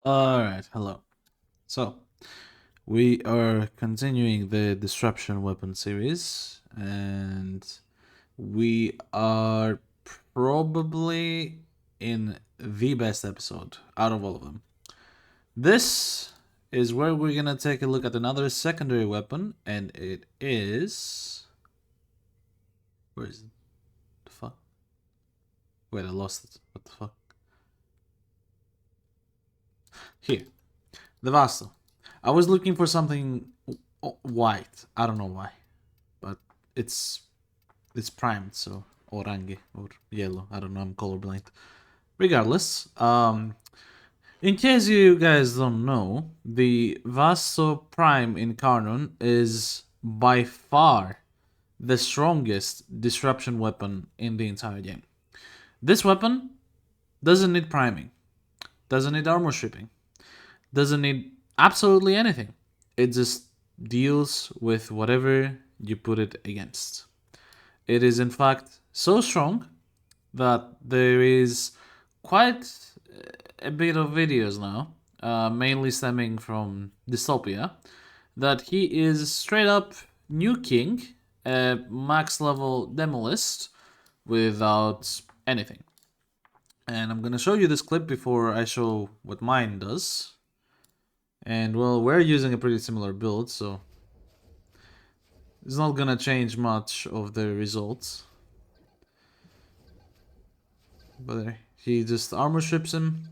Alright, hello. So, we are continuing the Disruption Weapon series, and we are probably in the best episode out of all of them. This is where we're gonna take a look at another secondary weapon, and it is. Where is it? The fuck? Wait, I lost it. What the fuck? Here. The Vasto. I was looking for something white. I don't know why, but it's it's primed, so orange or yellow. I don't know. I'm colorblind. Regardless, in case you guys don't know, the Vasto Prime incarnon is by far the strongest disruption weapon in the entire game. This weapon doesn't need priming, doesn't need armor stripping, doesn't need absolutely anything. It just deals with whatever you put it against. It is, in fact, so strong that there is quite a bit of videos now, mainly stemming from Dystopia, that he is straight up nuking a max level Demolist without anything. And I'm gonna show you this clip before I show what mine does. And well, we're using a pretty similar build, so it's not gonna change much of the results. But he just armor strips him.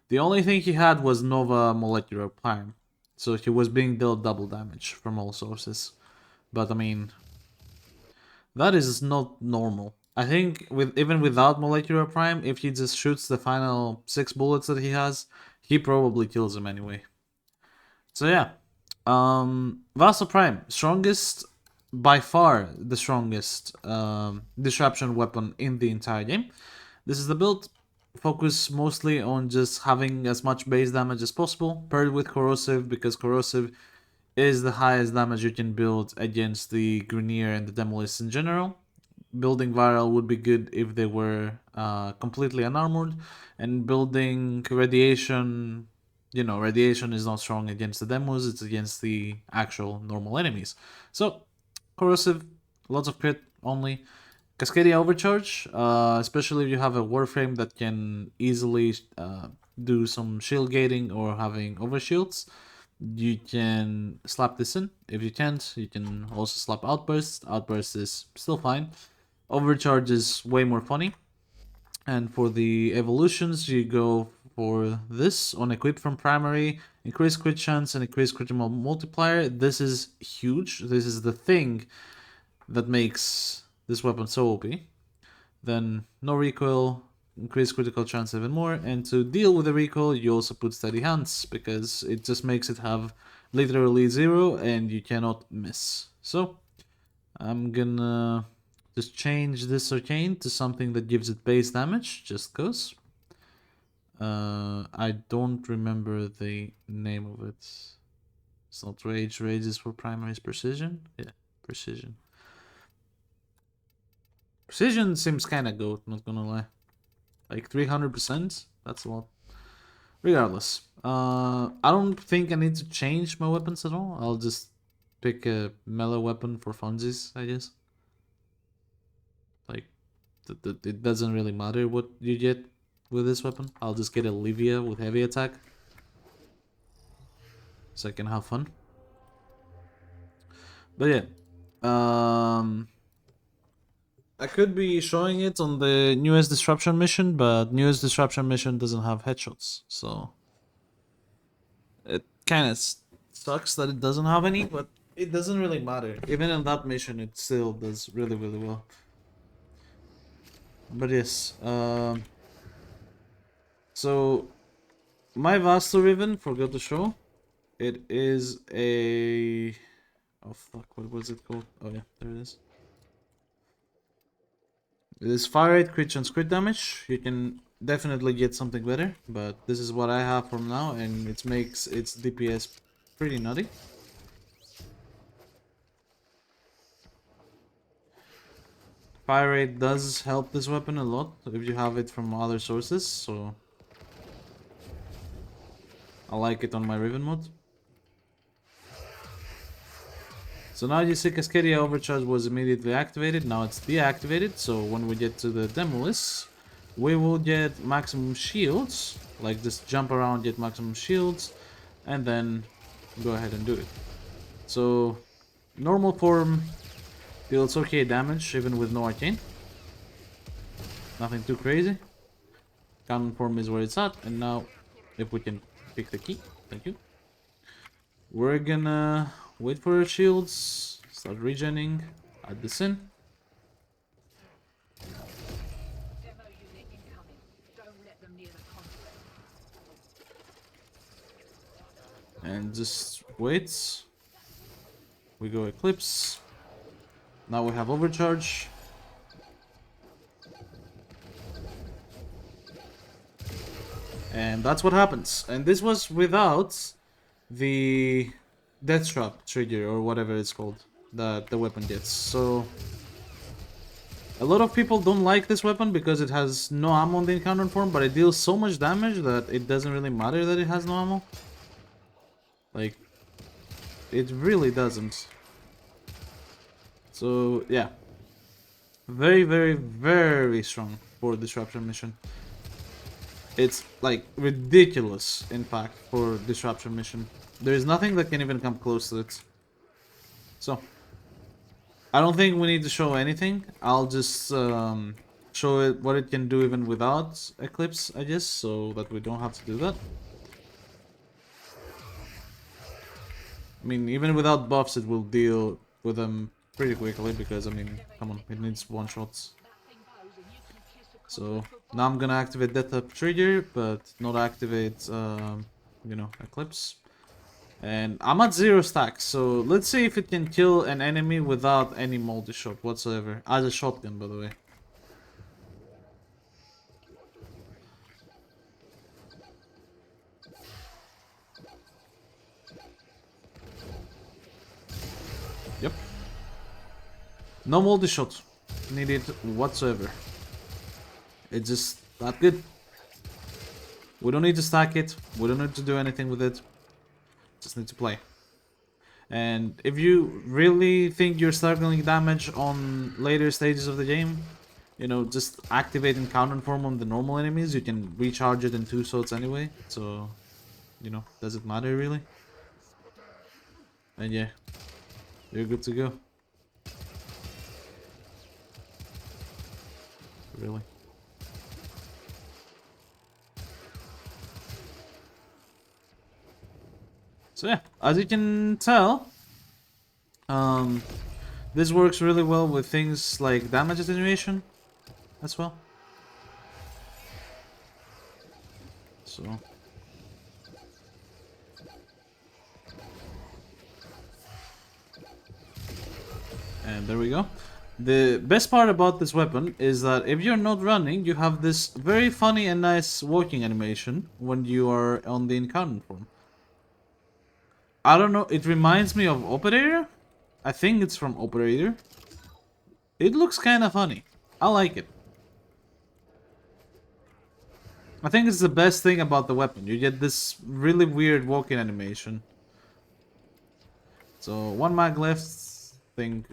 The only thing he had was Nova Molecular Prime, so he was being dealt double damage from all sources. But I mean, that is not normal. I think even without Molecular Prime, if he just shoots the final 6 bullets that he has, he probably kills him anyway. So yeah, Vasto Prime, strongest, by far the strongest disruption weapon in the entire game. This is the build. Focus mostly on just having as much base damage as possible, paired with corrosive, because corrosive is the highest damage you can build against the Grineer and the Demolists in general. Building Viral would be good if they were completely unarmored, and building Radiation, Radiation is not strong against the demos, it's against the actual normal enemies. So, corrosive, lots of crit only. Cascadia Overcharge, especially if you have a Warframe that can easily do some shield gating or having overshields, you can slap this in. If you can't, you can also slap Outburst. Outburst is still fine. Overcharge is way more funny. And for the evolutions, you go for this on equip from primary, increase crit chance and increase critical multiplier. This is huge. This is the thing that makes this weapon so OP. Then no recoil, increase critical chance even more, and to deal with the recoil you also put steady hands, because it just makes it have literally 0 and you cannot miss. So I'm gonna just change this arcane to something that gives it base damage, just cause. I don't remember the name of it. It's not Rage. Rage is for primary precision. Yeah, precision. Precision seems kinda good, not gonna lie. Like 300%? That's a lot. Regardless, I don't think I need to change my weapons at all. I'll just pick a melee weapon for funsies, I guess. Like, it doesn't really matter what you get with this weapon. I'll just get a Livia with heavy attack, so I can have fun. But yeah, I could be showing it on the newest disruption mission, but newest disruption mission doesn't have headshots, so it kind of sucks that it doesn't have any, but it doesn't really matter. Even in that mission, it still does really, really well. But yes, so my Vasto Riven, forgot to show. It is a... Oh fuck, what was it called? Oh yeah, there it is. It is fire rate, crit chance, crit damage. You can definitely get something better, but this is what I have from now, and it makes its DPS pretty nutty. Fire rate does help this weapon a lot if you have it from other sources, so I like it on my Riven mode. So now you see Cascadia Overcharge was immediately activated, now it's deactivated, so when we get to the Demolist, we will get maximum shields, like just jump around, get maximum shields, and then go ahead and do it. So, normal form deals okay damage, even with no arcane. Nothing too crazy. Cannon form is where it's at, and now, if we can pick the key, thank you. We're gonna wait for our shields, start regening, add this in. And just wait. We go Eclipse. Now we have Overcharge. And that's what happens. And this was without the Death Trap trigger or whatever it's called that the weapon gets. So a lot of people don't like this weapon because it has no ammo on the incarnon form, but it deals so much damage that it doesn't really matter that it has no ammo. Like, it really doesn't. So yeah, very, very, very strong for Disruption mission. It's like ridiculous, in fact, for Disruption mission. There is nothing that can even come close to it. So I don't think we need to show anything. I'll just show it what it can do even without Eclipse, I guess, so that we don't have to do that. I mean, even without buffs, it will deal with them pretty quickly because, I mean, come on, it needs one shots. So now I'm gonna activate Death Up trigger, but not activate, you know, Eclipse. And I'm at 0 stacks, so let's see if it can kill an enemy without any multi-shot whatsoever. As a shotgun, by the way. Yep. No multi-shot needed whatsoever. It's just that good. We don't need to stack it. We don't need to do anything with it. Just need to play. And if you really think you're struggling damage on later stages of the game, you know, just activate incarnon form on the normal enemies. You can recharge it in 2 shots anyway. So, you know, does it matter really? And yeah, you're good to go. Really. So yeah, as you can tell, this works really well with things like damage attenuation as well. So and there we go. The best part about this weapon is that if you're not running, you have this very funny and nice walking animation when you are on the incarnon form. I don't know, it reminds me of Operator. I think it's from Operator. It looks kind of funny. I like it. I think it's the best thing about the weapon. You get this really weird walking animation. So 1 mag left. Think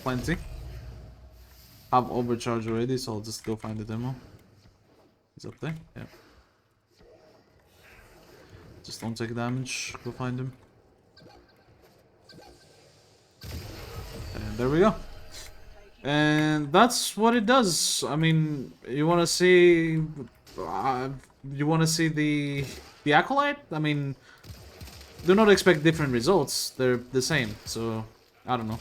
plenty. Have overcharge already, so I'll just go find the demo. He's up there. Yeah. Just don't take damage. Go find him. And there we go. And that's what it does. I mean, you want to see the acolyte? I mean, do not expect different results. They're the same. So I don't know.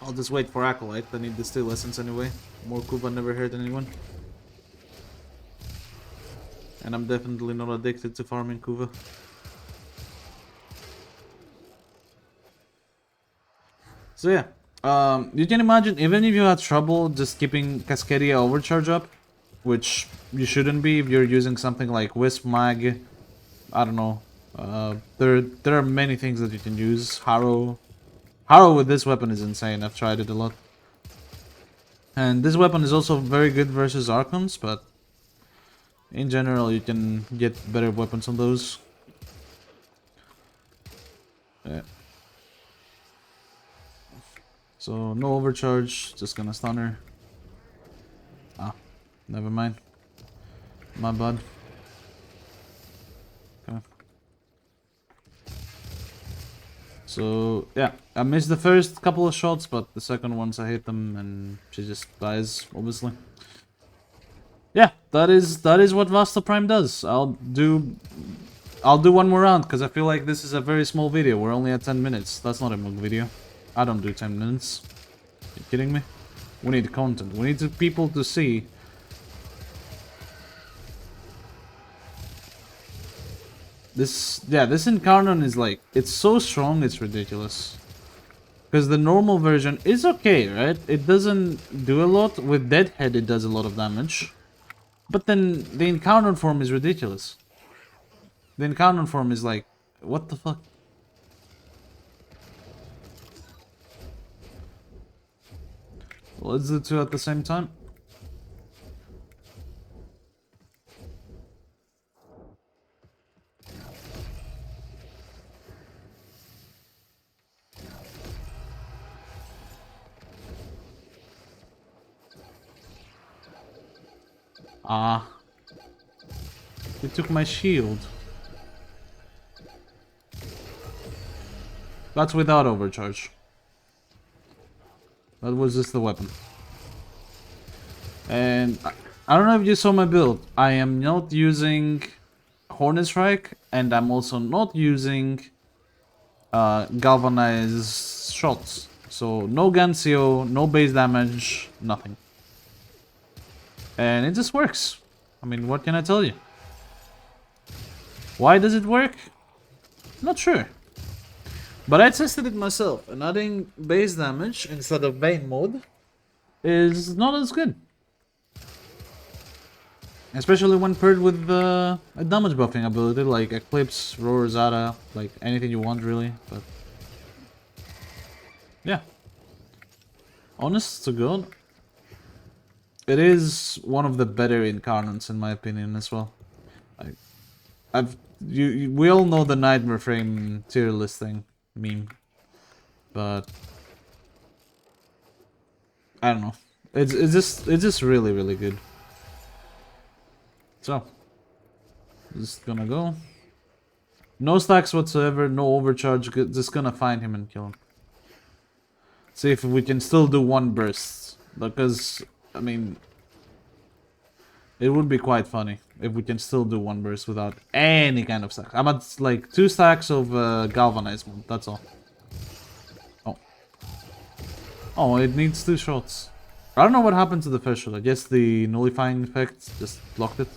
I'll just wait for acolyte. I need the steel essence anyway. More Kuba never hurt anyone. And I'm definitely not addicted to farming Kuva. So yeah, you can imagine even if you had trouble just keeping Cascadia overcharge up, which you shouldn't be if you're using something like Wisp Mag. I don't know. There are many things that you can use. Harrow with this weapon is insane. I've tried it a lot. And this weapon is also very good versus Archons, but in general you can get better weapons on those. Yeah. So no overcharge, just gonna stun her. Ah, never mind. My bad. Okay. So yeah, I missed the first couple of shots, but the second ones I hit them and she just dies, obviously. Yeah, that is what Vasto Prime does. I'll do one more round because I feel like this is a very small video. We're only at 10 minutes. That's not a long video. I don't do 10 minutes. Are you kidding me? We need content. We need people to see. This incarnon is like, it's so strong, it's ridiculous. Because the normal version is okay, right? It doesn't do a lot. With Deadhead, it does a lot of damage. But then the incarnon form is ridiculous. The incarnon form is like, what the fuck? Let's do two at the same time. Ah. He took my shield. That's without overcharge. That was just the weapon. And I don't know if you saw my build. I am not using Hornet Strike, and I'm also not using galvanized shots. So no Gancio, no base damage, nothing. And it just works. I mean, what can I tell you? Why does it work? Not sure. But I tested it myself, and adding base damage instead of Bane mode is not as good. Especially when paired with a damage buffing ability like Eclipse, Roar, Zara, like anything you want really, but yeah. Honest to God, it is one of the better incarnates in my opinion as well. Like, we all know the Nightmare Frame tier listing meme, but I don't know. It's just really good. So, just gonna go. No stacks whatsoever, no overcharge. Just gonna find him and kill him. See if we can still do one burst, because I mean, it would be quite funny if we can still do one burst without any kind of stack. I'm at like 2 stacks of galvanized mode. That's all. Oh, it needs 2 shots. I don't know what happened to the first shot. I guess the nullifying effect just blocked it.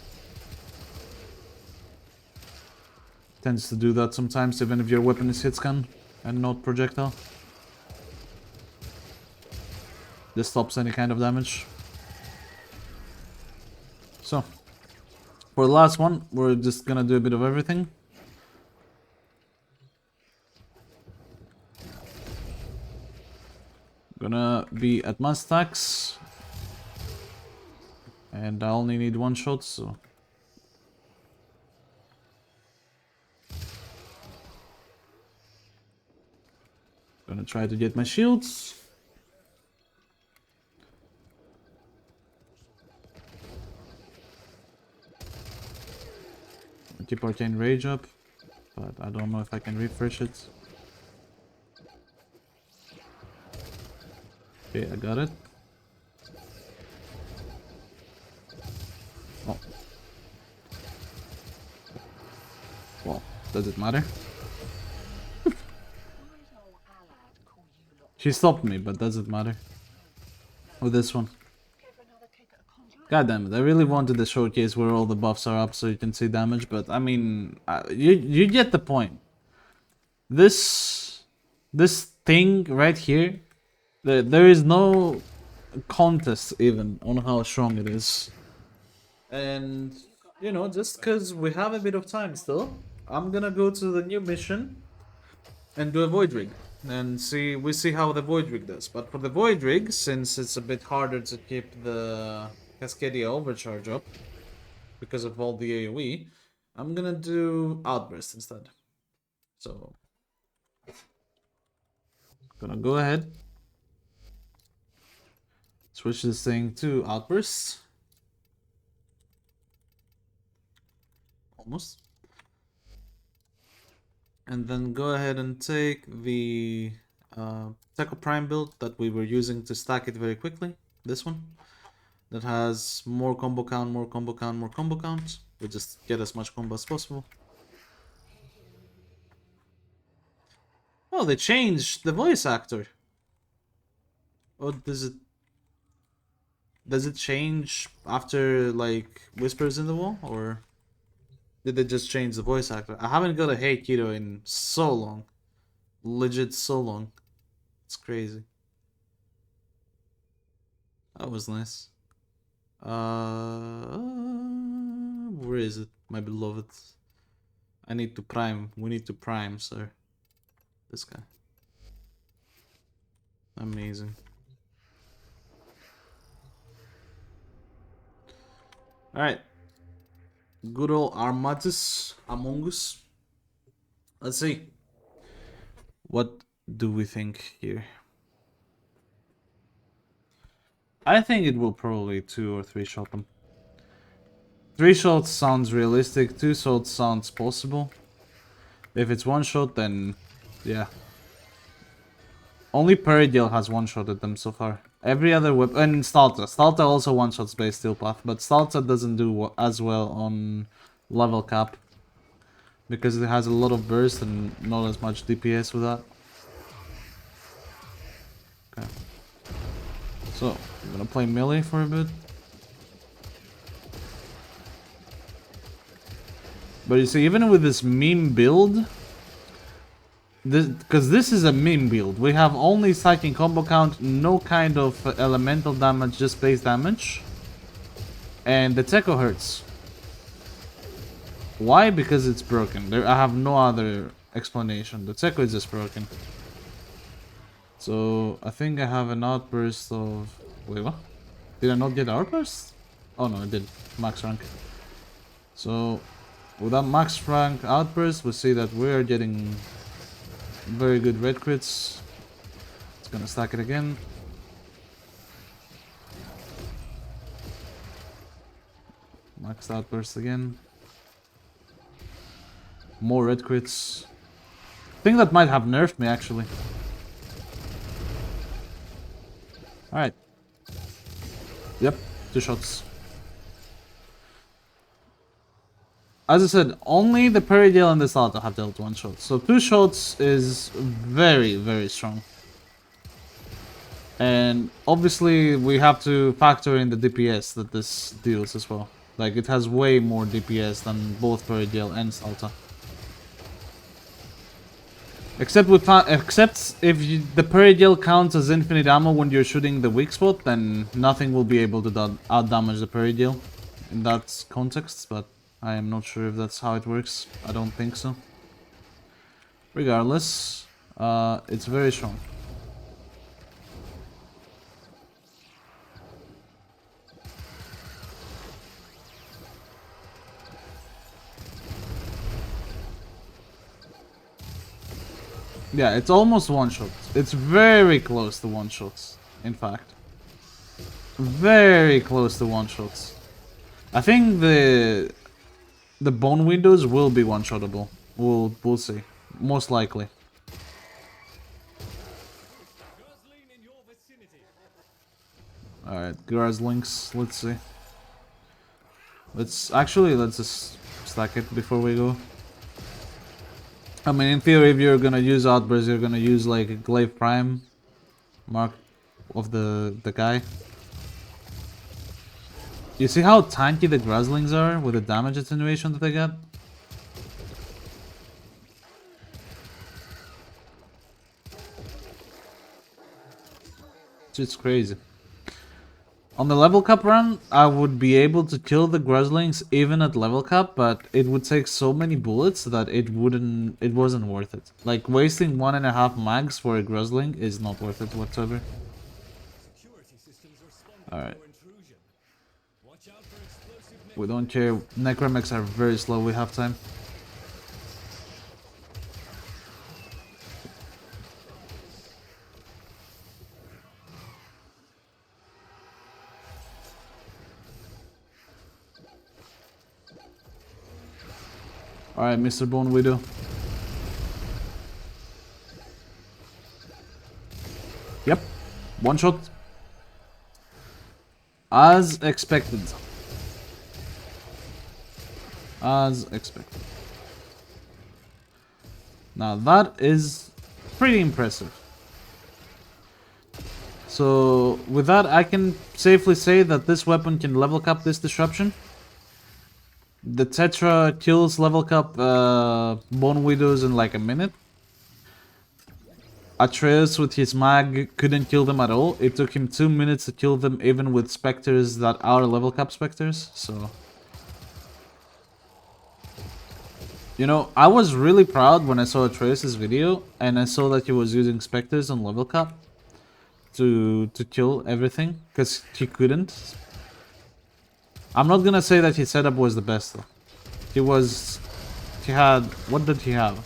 Tends to do that sometimes, even if your weapon is hit scan and not projectile. This stops any kind of damage. So, for the last one, we're just gonna do a bit of everything. Gonna be at my stacks. And I only need 1 shot, so... Gonna try to get my shields. Keep Arcane Rage up, but I don't know if I can refresh it. Okay, I got it. Oh. Well, does it matter? She stopped me, but does it matter? With this one. God damn it, I really wanted the showcase where all the buffs are up so you can see damage, but I mean, you get the point. This thing right here, there is no contest even on how strong it is. And, you know, just because we have a bit of time still, I'm gonna go to the new mission and do a Void Rig. And we see how the Void Rig does. But for the Void Rig, since it's a bit harder to keep the Cascadia overcharge up because of all the AoE, I'm gonna do Outburst instead. So Gonna go ahead. Switch this thing to outbursts. Almost. And then go ahead and take the Techo Prime build that we were using to stack it very quickly. This one. That has more combo count, more combo count, more combo count. We just get as much combo as possible. Oh, they changed the voice actor. Oh, does it change after like Whispers in the Wall, or did they just change the voice actor? I haven't got a Hey Keto in so long. Legit so long. It's crazy. That was nice. Where is it, my beloved? I need to prime. We need to prime, sir. This guy. Amazing. Alright. Good old Armatus Among Us. Let's see. What do we think here? I think it will probably 2 or 3 shot them. 3 shots sounds realistic, 2 shots sounds possible. If it's 1 shot, then yeah. Only Peridial has 1-shotted them so far. Every other weapon, and stahlta. Stahlta also 1-shots base steel path, but stahlta doesn't do as well on level cap. Because it has a lot of burst and not as much DPS with that. Okay. So, I'm gonna play melee for a bit. But you see, even with this meme build, because this is a meme build, we have only psychic combo count, no kind of elemental damage, just base damage. And the Techo hurts. Why? Because it's broken. I have no other explanation. The Techo is just broken. So, I think I have an outburst of... Wait, what? Did I not get outburst? Oh no, I did. Max rank. So, with that max rank outburst, we see that we're getting very good red crits. It's gonna stack it again. Max outburst again. More red crits. I think that might have nerfed me actually. Alright. Yep, 2 shots. As I said, only the Peridial and the stahlta have dealt 1 shot. So 2 shots is very, very strong. And obviously we have to factor in the DPS that this deals as well. Like, it has way more DPS than both Peridial and stahlta. Except if the Peridial counts as infinite ammo when you're shooting the weak spot, then nothing will be able to out-damage the Peridial in that context, but I am not sure if that's how it works. I don't think so. Regardless, it's very strong. Yeah, it's almost 1-shot. It's very close to 1-shots, in fact. Very close to 1-shots. I think the bone windows will be 1-shottable. We'll see. Most likely. Alright, Grazlings, let's see. Let's just stack it before we go. I mean, in theory, if you're gonna use Outburst, you're gonna use like a Glaive Prime mark of the guy. You see how tanky the Grazlings are with the damage attenuation that they get? It's crazy. On the level cap run, I would be able to kill the Grazlings even at level cap, but it would take so many bullets that it wasn't worth it. Like, wasting 1.5 mags for a Grazling is not worth it whatsoever. Alright. We don't care. Necromex are very slow, we have time. Alright, Mr. Bone Widow. Yep. One shot. As expected. As expected. Now that is pretty impressive. So with that, I can safely say that this weapon can level cap this disruption. The Tetra kills level cap Bone Widows in like a minute. Atreus with his mag couldn't kill them at all. It took him 2 minutes to kill them even with specters that are level cap specters, so... You know, I was really proud when I saw Atreus' video and I saw that he was using specters on level cap to kill everything, because he couldn't. I'm not gonna say that his setup was the best though. He had... what did he have?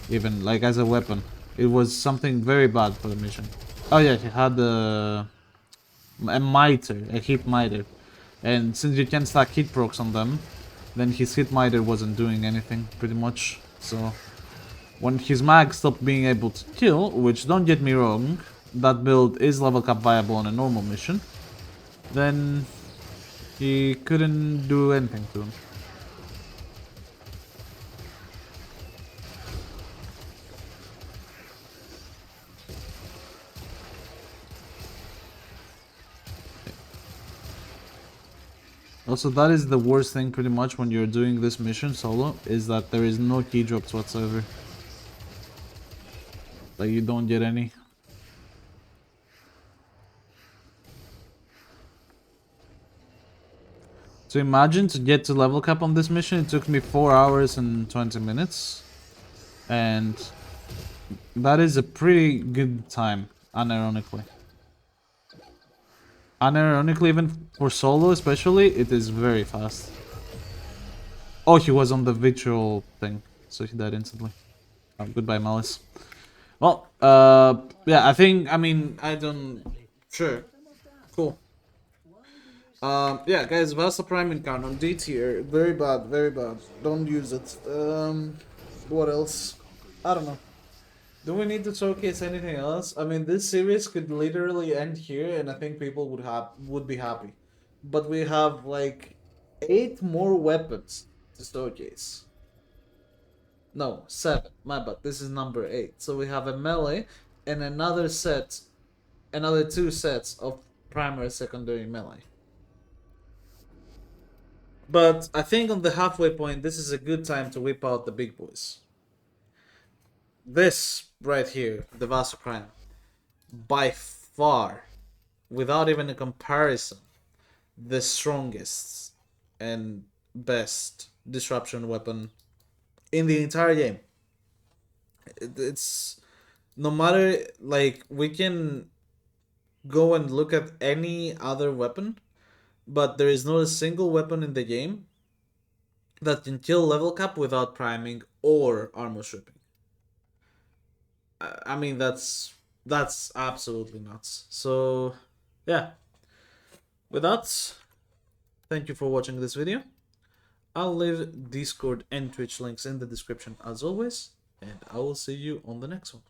Even, like, as a weapon. It was something very bad for the mission. Oh yeah, he had a miter, a hit miter. And since you can stack hit procs on them, then his hit miter wasn't doing anything, pretty much. So, when his mag stopped being able to kill, which don't get me wrong, that build is level cap viable on a normal mission, then he couldn't do anything to him. Also, that is the worst thing pretty much when you're doing this mission solo, is that there is no key drops whatsoever. Like, you don't get any. So imagine to get to level cap on this mission, it took me 4 hours and 20 minutes. And that is a pretty good time, unironically. Unironically, even for solo especially, it is very fast. Oh, he was on the vitriol thing, so he died instantly. Oh, goodbye, Malice. Well, yeah, I don't... Sure. Cool. Yeah, guys, Vasto Prime incarnon, D tier, very bad, very bad. Don't use it. What else? I don't know. Do we need to showcase anything else? I mean, this series could literally end here, and I think people would be happy. But we have like 8 more weapons to showcase. No, 7. My bad. This is number 8. So we have a melee and another 2 sets of primary, secondary melee. But I think on the halfway point, this is a good time to whip out the big boys. This right here, the Vasto Prime, by far, without even a comparison, the strongest and best disruption weapon in the entire game. It's... no matter, like, we can go and look at any other weapon, but there is not a single weapon in the game that can kill level cap without priming or armor stripping. I mean, that's absolutely nuts. So, yeah. With that, thank you for watching this video. I'll leave Discord and Twitch links in the description as always, and I will see you on the next one.